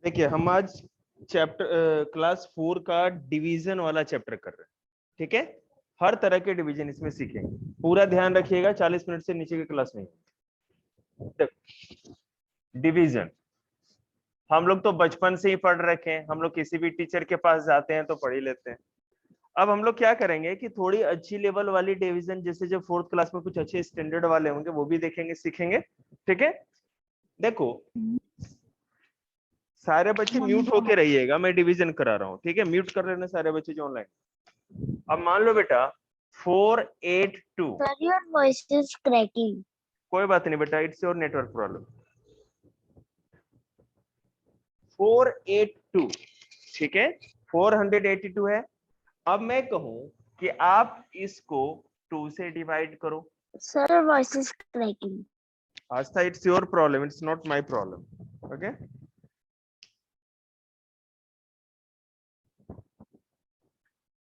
देखिए हम आज चैप्टर क्लास 4 का डिवीजन वाला चैप्टर कर रहे हैं। ठीक है, हर तरह के डिवीजन इसमें सीखेंगे। पूरा ध्यान रखिएगा, 40 मिनट से नीचे की क्लास नहीं। डिवीजन हम लोग तो बचपन से ही पढ़ रखे हैं, हम लोग किसी भी टीचर के पास जाते हैं तो पढ़ ही लेते हैं। अब हम लोग क्या करेंगे कि थोड़ी अच्छी लेवल वाली डिवीजन, जैसे जो 4th क्लास में कुछ अच्छे स्टैंडर्ड वाले होंगे वो भी देखेंगे, सीखेंगे। ठीक है, देखो सारे बच्चे म्यूट होके रहिएगा, मैं डिवीजन करा रहा हूँ। ठीक है, म्यूट कर लेना सारे बच्चे जो ऑनलाइन। अब मान लो बेटा 482। Sir, your voice is cracking. कोई बात नहीं बेटा, इट्स योर नेटवर्क प्रॉब्लम। 482, ठीक है, 482 है। अब मैं कहूं कि आप इसको 2 से डिवाइड करो। Sir, your voice is cracking. Aastha, it's your problem, it's not my problem. Okay,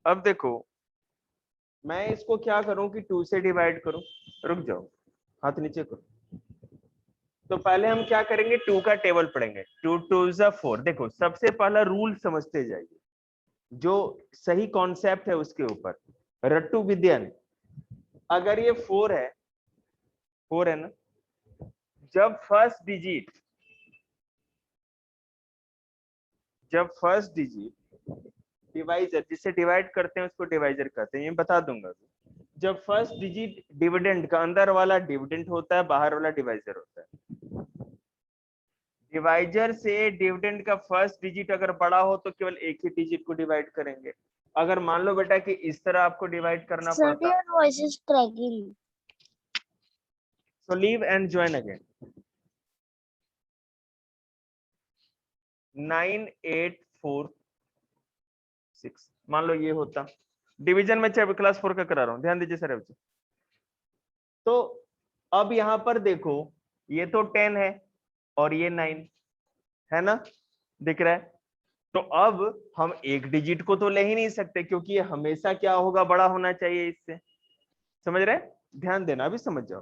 अब देखो मैं इसको क्या करूं कि 2 से डिवाइड करूं। रुक जाओ, हाथ नीचे करो। तो पहले हम क्या करेंगे, 2 का टेबल पढ़ेंगे। 2 2 जा 4। देखो सबसे पहला रूल समझते जाइए, जो सही कॉन्सेप्ट है उसके ऊपर। रट्टू विद्यन, अगर ये 4 है, 4 है ना, जब फर्स्ट डिजिट डिवाइजर, जिससे डिवाइड करते हैं उसको डिवाइजर कहते हैं, ये बता दूंगा। जब फर्स्ट डिजिट डिविडेंड का अंदर वाला डिविडेंड होता है, बाहर वाला डिवाइजर होता है। डिवाइजर से डिविडेंड का फर्स्ट डिजिट अगर बड़ा हो तो केवल एक ही डिजिट को डिवाइड करेंगे। अगर मान लो बेटा कि इस तरह आपको डिवाइड करना Sir, पड़ता, your voice is cracking. so leave and join again। 9846 मान लो ये होता। डिवीजन में क्लास 4 का करा रहा हूं, ध्यान दीजिए सर बच्चे। तो अब यहां पर देखो, ये तो 10 है और ये 9 है ना, दिख रहा है। तो अब हम एक डिजिट को तो ले ही नहीं सकते, क्योंकि ये हमेशा क्या होगा, बड़ा होना चाहिए इससे। समझ रहे, ध्यान देना, अभी समझ जाओ।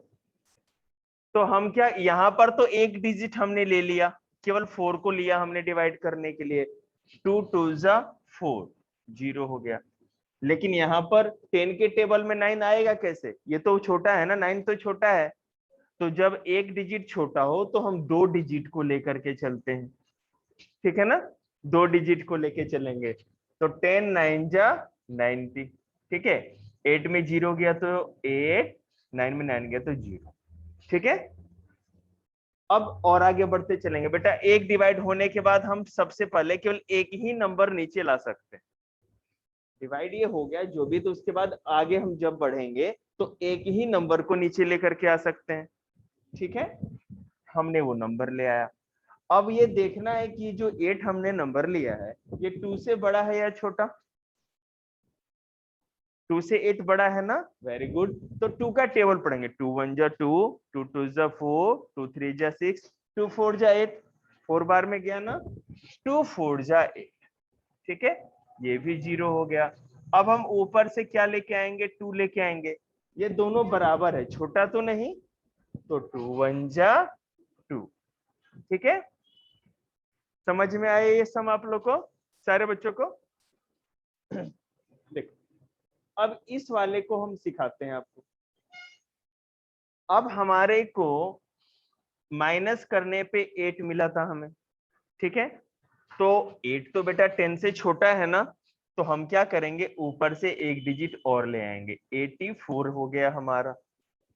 तो हम क्या, यहां पर तो एक डिजिट हमने ले लिया, केवल 4 को लिया हमने डिवाइड करने के लिए। 2 2 जा 4, 0 हो गया। लेकिन यहाँ पर 10 के टेबल में 9 आएगा कैसे, ये तो छोटा है ना, 9 तो छोटा है। तो जब एक डिजिट छोटा हो तो हम 2 डिजिट को लेकर के चलते हैं। ठीक है ना, 2 डिजिट को लेके चलेंगे। तो 10 9 जा 90। ठीक है, 8 में 0 गया तो 8, 9 में 9 गया तो 0। ठीक है, अब और आगे बढ़ते चलेंगे बेटा। एक डिवाइड होने के बाद हम सबसे पहले केवल एक ही नंबर नीचे ला सकते हैं। डिवाइड ये हो गया जो भी, तो उसके बाद आगे हम जब बढ़ेंगे तो एक ही नंबर को नीचे लेकर के आ सकते हैं। ठीक है, हमने वो नंबर ले आया। अब ये देखना है कि जो 8 हमने नंबर लिया है, ये 2 से बड़ा है या छोटा। 2 से 8 बड़ा है ना, वेरी गुड। तो 2 का टेबल पढ़ेंगे। 2 1 जा 2, 2 2 जा 4, 2 3 जा 6, 2 4 जा 8। 4 बार में गया ना, 2 4 जा 8। ठीक है, ये भी 0 हो गया। अब हम ऊपर से क्या लेके आएंगे, 2 लेके आएंगे। ये दोनों बराबर है, छोटा तो नहीं, तो 2 1 जा 2। ठीक है, समझ में आए ये सम आप लोग को, सारे बच्चों को। देखो अब इस वाले को हम सिखाते हैं आपको। अब हमारे को माइनस करने पे 8 मिला था हमें। ठीक है, तो 8 तो बेटा 10 से छोटा है ना, तो हम क्या करेंगे, ऊपर से एक डिजिट और ले आएंगे। 84 हो गया हमारा।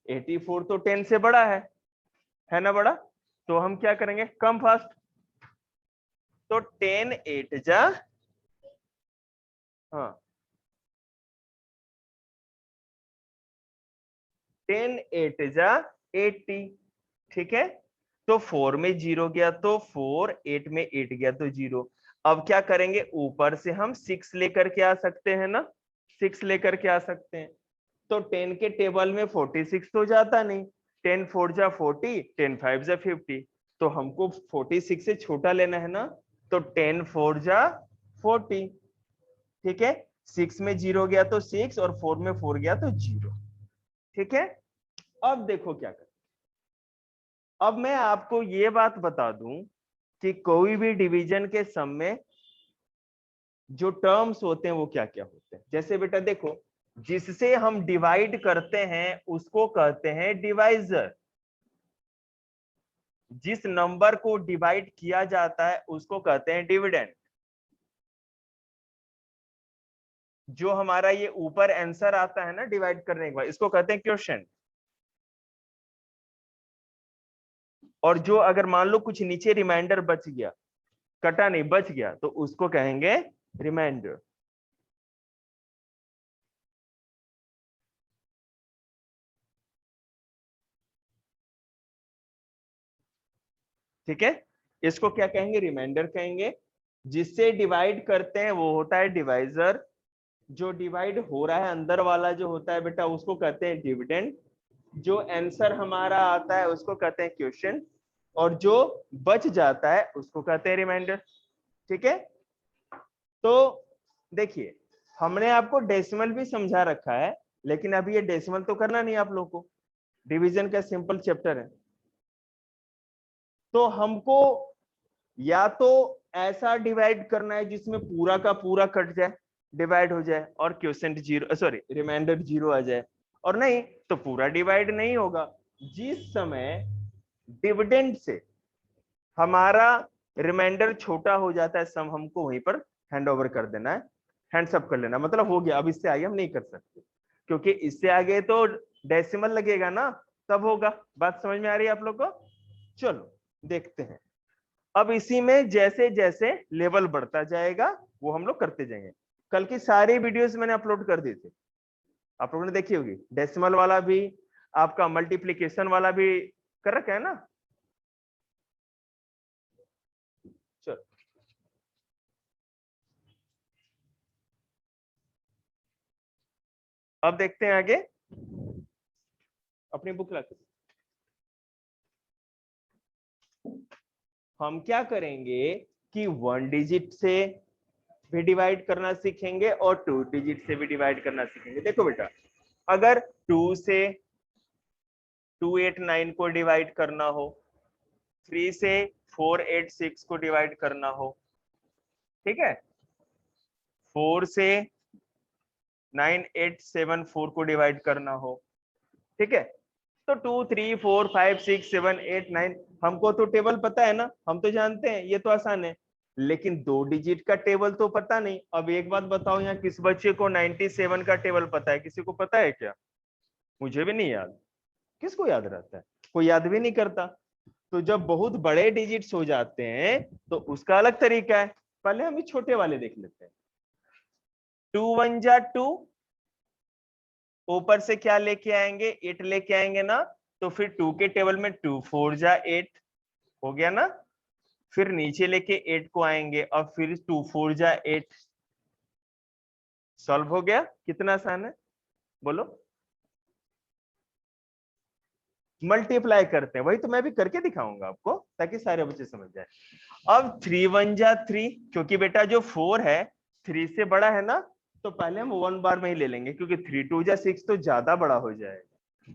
84 तो 10 से बड़ा है ना बड़ा। तो हम क्या करेंगे, कम फास्ट। तो 10 8 जा, हाँ 10 8 जा 80। ठीक है, तो 4 में 0 गया तो 4, 8 में 8 गया तो 0। अब क्या करेंगे, ऊपर से हम 6 लेकर के आ सकते हैं ना, 6 लेकर के आ सकते हैं। तो 10 के टेबल में 46 तो जाता नहीं। 10 4 जा 40, 10 5 जा 50। तो हमको 46 से छोटा लेना है ना, तो 10 4 जा 40। ठीक है, 6 में 0 गया तो 6, और 4 में 4 गया तो 0। ठीक है, अब देखो क्या कर। अब मैं आपको ये बात बता दूं कि कोई भी डिवीजन के सम में जो टर्म्स होते हैं वो क्या क्या होते हैं। जैसे बेटा देखो, जिससे हम डिवाइड करते हैं उसको कहते हैं डिवाइजर, जिस नंबर को डिवाइड किया जाता है उसको कहते हैं डिविडेंड। जो हमारा ये ऊपर आंसर आता है ना डिवाइड करने के बाद, इसको कहते हैं क्वोशिएंट। और जो अगर मान लो कुछ नीचे रिमाइंडर बच गया, कटा नहीं बच गया, तो उसको कहेंगे रिमाइंडर। ठीक है, इसको क्या कहेंगे, रिमाइंडर कहेंगे। जिससे डिवाइड करते हैं वो होता है डिवाइजर, जो डिवाइड हो रहा है अंदर वाला जो होता है बेटा उसको कहते हैं डिविडेंड, जो आंसर हमारा आता है उसको कहते हैं क्वोशिएंट, और जो बच जाता है उसको कहते हैं रिमाइंडर। ठीक है, तो देखिए हमने आपको डेसिमल भी समझा रखा है, लेकिन अभी ये डेसिमल तो करना नहीं आप लोग को, डिवीजन का सिंपल चैप्टर है। तो हमको या तो ऐसा डिवाइड करना है जिसमें पूरा का पूरा कट जाए, डिवाइड हो जाए, और quotient zero, sorry remainder zero आ जाए, और नहीं तो पूरा डिवाइड नहीं होगा। जिस समय डिविडेंड से हमारा रिमाइंडर छोटा हो जाता है, सम हमको वहीं पर हैंड ओवर कर देना है, हैंड्स अप कर लेना, मतलब हो गया, अब इससे आगे हम नहीं कर सकते, क्योंकि इससे आगे तो डेसिमल लगेगा ना, तब होगा। बात समझ में आ रही है आप लोग को? चलो देखते हैं। अब इसी में जैसे जैसे लेवल बढ़ता जाएगा वो हम लोग करते जाएंगे। कल की सारी वीडियोस मैंने अपलोड कर दी थी, आप लोगों ने देखी होगी, डेसिमल वाला भी, आपका मल्टीप्लिकेशन वाला भी कर रखा है ना। चलो अब देखते हैं आगे, अपनी बुक रख। हम क्या करेंगे कि 1 डिजिट से भी डिवाइड करना सीखेंगे और 2 डिजिट से भी डिवाइड करना सीखेंगे। देखो बेटा, अगर 2 से 289 को डिवाइड करना हो, 3 से 486 को डिवाइड करना हो, ठीक है, 4 से 9874 को डिवाइड करना हो, ठीक है, तो 2 3 4 5 6 7 8 9 हमको तो टेबल पता है ना, हम तो जानते हैं, ये तो आसान है। लेकिन 2 डिजिट का टेबल तो पता नहीं। अब एक बात बताओ, यहाँ किस बच्चे को 97 का टेबल पता है? किसी को पता है क्या? मुझे भी नहीं याद। किसको याद रहता है? कोई याद भी नहीं करता। तो जब बहुत बड़े डिजिट्स हो जाते हैं तो उसका अलग तरीका है। पहले हम छोटे वाले देख लेते हैं। 2 1 जा 2, ऊपर से क्या लेके आएंगे? 8 लेके आएंगे ना, तो फिर 2 के टेबल में 2 4 जा 8 हो गया ना। फिर नीचे लेके 8 को आएंगे और फिर 2 4 जा 8, सॉल्व हो गया। कितना आसान है बोलो। मल्टीप्लाई करते हैं, वही तो मैं भी करके दिखाऊंगा आपको ताकि सारे बच्चे समझ जाए। अब 3 1 जा 3, क्योंकि बेटा जो 4 है 3 से बड़ा है ना, तो पहले हम 1 बार में ही ले लेंगे, क्योंकि 3 2 जा 6 तो ज्यादा बड़ा हो जाएगा।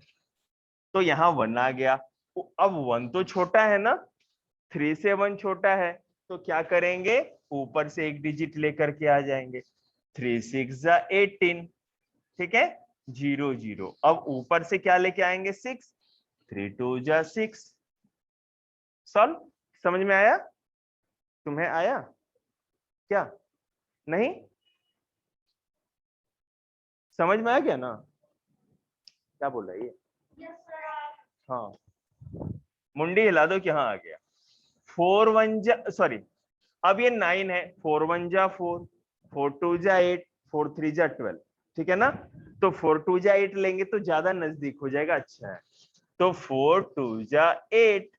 तो यहाँ 1 आ गया। अब 1 तो छोटा है ना, 3 से 1 छोटा है, तो क्या करेंगे? ऊपर से एक डिजिट लेकर के आ जाएंगे। 3 6 जा 18, ठीक है, 0 0। अब ऊपर से क्या लेके आएंगे? 6, 3 2 जा 6, सॉल्व। समझ में आया? तुम्हें आया क्या? नहीं समझ में आ गया ना? क्या बोल रहा है ये? हाँ, मुंडी हिला दो कि हाँ आ गया। 4 1 जा, सॉरी, अब ये 9 है, 4 1 जा 4, 4 2 जा 8, 4 3 जा 12, ठीक है ना। तो 4 2 जा 8 लेंगे तो ज्यादा नजदीक हो जाएगा। अच्छा है, तो 4 2 जा 8,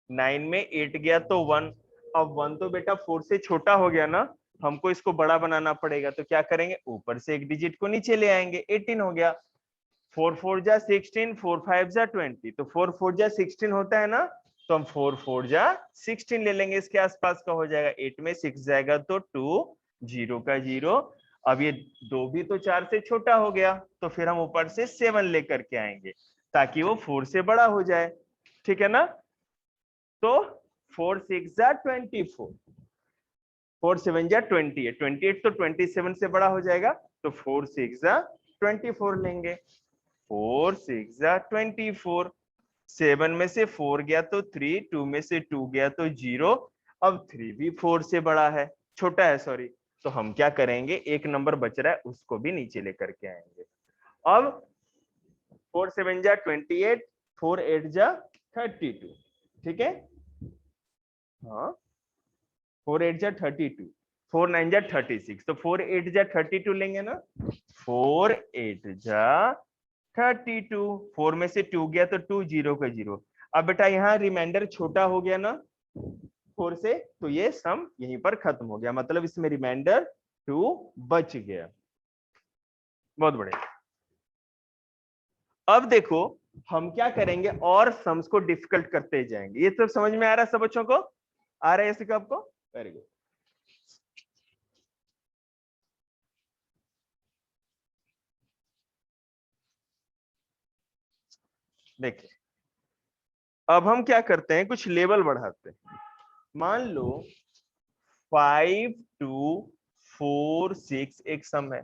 9 में 8 गया तो 1। अब 1 तो बेटा 4 से छोटा हो गया ना, हमको इसको बड़ा बनाना पड़ेगा। तो क्या करेंगे? ऊपर से एक डिजिट को नीचे ले आएंगे, 18 हो गया। 4 4 जा 16, 4 5 जा 20, तो 4 4 जा 16 होता है ना, तो हम 4 4 जा 16 ले लेंगे, इसके आसपास का हो जाएगा। 8 में 6 जाएगा तो 2, 0 का 0। अब ये 2 भी तो 4 से छोटा हो गया, तो फिर हम ऊपर से 7 लेकर के आएंगे ताकि वो 4 से बड़ा हो जाए, ठीक है ना। तो 4 6 जा 24, 4 7 जा 28, 28 तो 27 से बड़ा हो जाएगा, तो 4 6 जा 24 लेंगे, 4 6 जा 24, 7 में से 4 गया तो 3, 2 में से 2 गया तो 0, अब 3 भी 4 से बड़ा है, छोटा है सॉरी, तो हम क्या करेंगे, एक नंबर बच रहा है उसको भी नीचे लेकर के आएंगे। अब 4 7 जा 28, 4 8 जा 32, ठीक है, हाँ 4 8 जा 32, 4 9 जा 36, तो 4 8 जा 32 लेंगे ना, 4 8 जा 32, 4 में से 2 गया तो 2, 0 का 0। अब बेटा यहाँ रिमाइंडर छोटा हो गया ना 4 से, तो ये सम यहीं पर खत्म हो गया, मतलब इसमें रिमाइंडर 2 बच गया। बहुत बढ़िया। अब देखो हम क्या करेंगे, और सम्स को डिफिकल्ट करते जाएंगे। ये सब समझ में आ रहा है सब बच्चों को, आ रहा है ऐसे आपको? Very good. देखिए अब हम क्या करते हैं, कुछ लेवल बढ़ाते हैं। मान लो 5 2 4 6 एक सम है,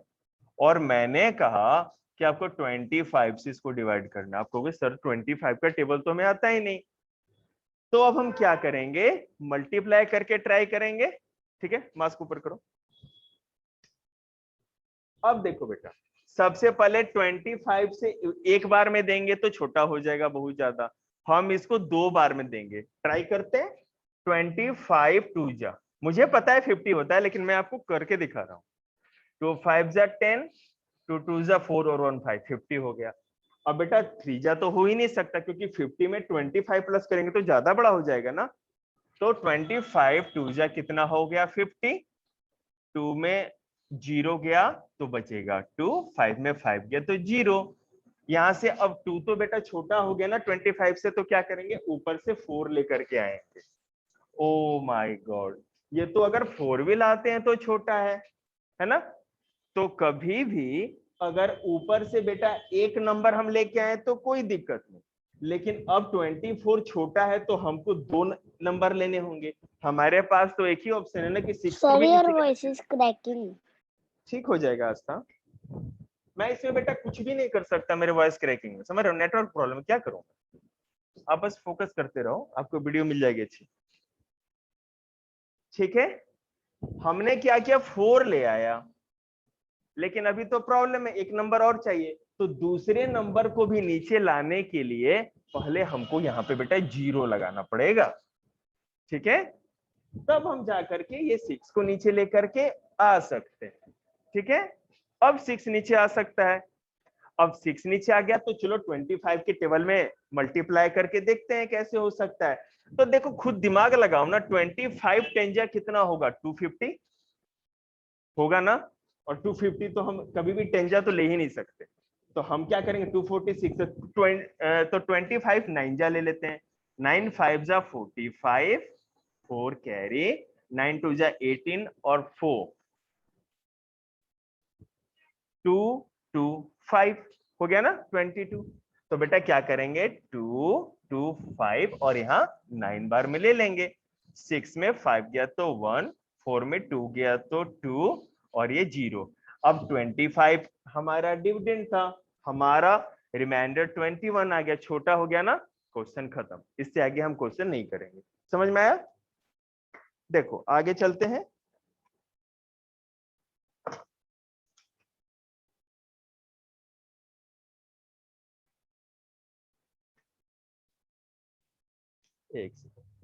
और मैंने कहा कि आपको 25 से इसको डिवाइड करना। आप कहोगे सर 25 का टेबल तो हमें आता ही नहीं, तो अब हम क्या करेंगे, मल्टीप्लाई करके ट्राई करेंगे, ठीक है, मास्क ऊपर करो। अब देखो बेटा, सबसे पहले 25 से एक बार में देंगे तो छोटा हो जाएगा बहुत ज्यादा, हम इसको 2 बार में देंगे, ट्राई करते हैं। 25 2 जा, मुझे पता है 50 होता है, लेकिन मैं आपको करके दिखा रहा हूँ। 2 5 जा 10, 2 2 जा 4 और 1 5, 50 हो गया। अब बेटा 3 जा तो हो ही नहीं सकता, क्योंकि 50 में 25 प्लस करेंगे तो ज्यादा बड़ा हो जाएगा ना, तो 25 2 जा कितना हो गया 50, 2 में 0 गया तो बचेगा 2, 5 में 5 गया तो 0। यहां से अब 2 तो बेटा छोटा हो गया ना 25 से, तो क्या करेंगे, ऊपर से 4 लेकर के आएंगे। ओ माय गॉड, ये तो अगर 4 भी लाते हैं तो छोटा है ना। तो कभी भी अगर ऊपर से बेटा एक नंबर हम लेके आए तो कोई दिक्कत नहीं, लेकिन अब 24 छोटा है तो हमको 2 नंबर लेने होंगे। हमारे पास तो एक ही ऑप्शन है ना कि 6 को Sir, भी your नीचे voice is cracking. ठीक हो जाएगा आस्था। मैं इसमें बेटा कुछ भी नहीं कर सकता, मेरे वॉइस क्रैकिंग में, समझ रहे हो, नेटवर्क प्रॉब्लम है, क्या करूं। आप बस फोकस करते रहो, आपको वीडियो मिल जाएगी अच्छी, ठीक है। हमने क्या किया, 4 ले आया, लेकिन अभी तो प्रॉब्लम है, एक नंबर और चाहिए, तो दूसरे नंबर को भी नीचे लाने के लिए पहले हमको यहाँ पे बेटा 0 लगाना पड़ेगा, ठीक है। तब हम जा करके ये 6 को नीचे लेकर के आ सकते हैं, ठीक है। अब 6 नीचे आ सकता है, अब 6 नीचे आ गया तो चलो 25 के टेबल में मल्टीप्लाई करके देखते हैं कैसे हो सकता है। तो देखो खुद दिमाग लगाओ ना, 25 10 जा कितना होगा, 250 होगा ना, और 250 तो हम कभी भी 10 जा तो ले ही नहीं सकते, तो हम क्या करेंगे 246, तो 25 9 जा ले लेते हैं, 9 5 जा 45, 4 कैरी, 9 2 जा 18 और 4 2 2 5 हो गया ना 22। तो बेटा क्या करेंगे, 2 2 5 और यहाँ 9 बार में ले लेंगे, 6 में 5 गया तो 1, 4 में 2 गया तो 2 और ये 0। अब 25 हमारा डिविडेंड था, हमारा रिमाइंडर 21 आ गया, छोटा हो गया ना, क्वेश्चन खत्म, इससे आगे हम क्वेश्चन नहीं करेंगे। समझ में आया? देखो आगे चलते हैं। एक सेकंड,